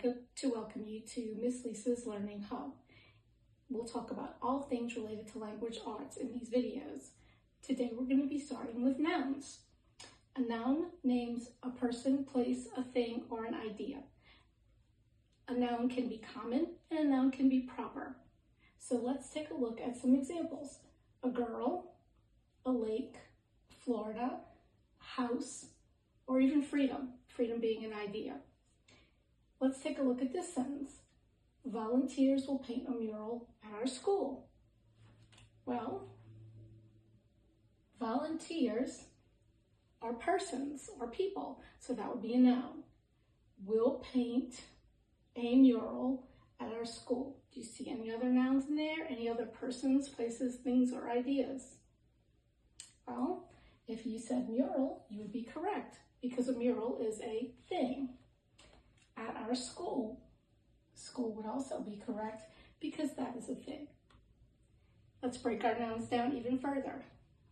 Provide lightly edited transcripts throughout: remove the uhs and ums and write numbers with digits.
to welcome you to Miss Lisa's Learning Hub. We'll talk about all things related to language arts in these videos. Today we're going to be starting with nouns. A noun names a person, place, a thing, or an idea. A noun can be common and a noun can be proper. So let's take a look at some examples. A girl, a lake, Florida, house, or even freedom, freedom being an idea. Let's take a look at this sentence. Volunteers will paint a mural at our school. Well, volunteers are persons or people, so that would be a noun. Will paint a mural at our school. Do you see any other nouns in there? Any other persons, places, things, or ideas? Well, if you said mural, you would be correct because a mural is a thing. At our school, school would also be correct because that is a thing. Let's break our nouns down even further.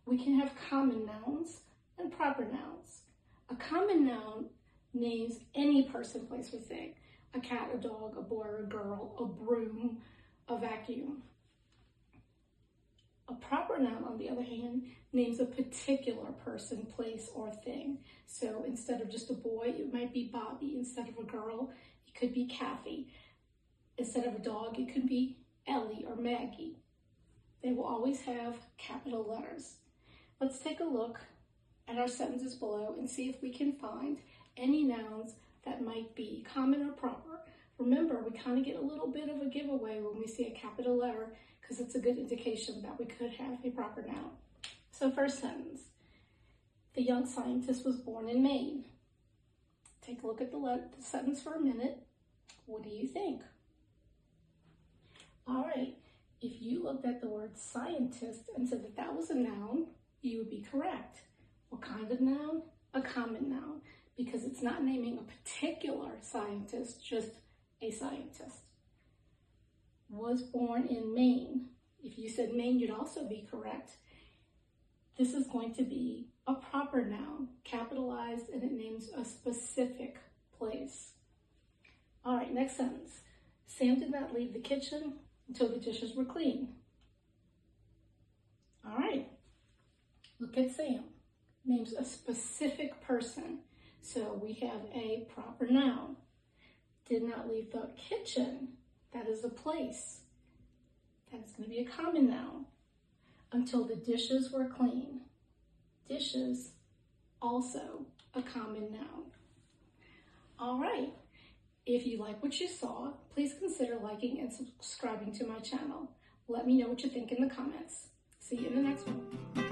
We can have common nouns and proper nouns. A common noun names any person, place, or thing. A cat, a dog, a boy, a girl, a broom, a vacuum. A proper noun, on the other hand, names a particular person, place, or thing. So instead of just a boy, it might be Bobby. Instead of a girl, it could be Kathy. Instead of a dog, it could be Ellie or Maggie. They will always have capital letters. Let's take a look at our sentences below and see if we can find any nouns that might be common or proper. Remember, we kind of get a little bit of a giveaway when we see a capital letter because it's a good indication that we could have a proper noun. So first sentence, the young scientist was born in Maine. Take a look at the sentence for a minute. What do you think? All right, if you looked at the word scientist and said that that was a noun, you would be correct. What kind of noun? A common noun, because it's not naming a particular scientist, just a scientist. Was born in Maine. If you said Maine, you'd also be correct. This is going to be a proper noun, capitalized, and it names a specific place. All right, next sentence. Sam did not leave the kitchen until the dishes were clean. All right, look at Sam. Names a specific person. So we have a proper noun. Did not leave the kitchen. That is a place. That is going to be a common noun. Until the dishes were clean. Dishes, also a common noun. All right. If you like what you saw, please consider liking and subscribing to my channel. Let me know what you think in the comments. See you in the next one.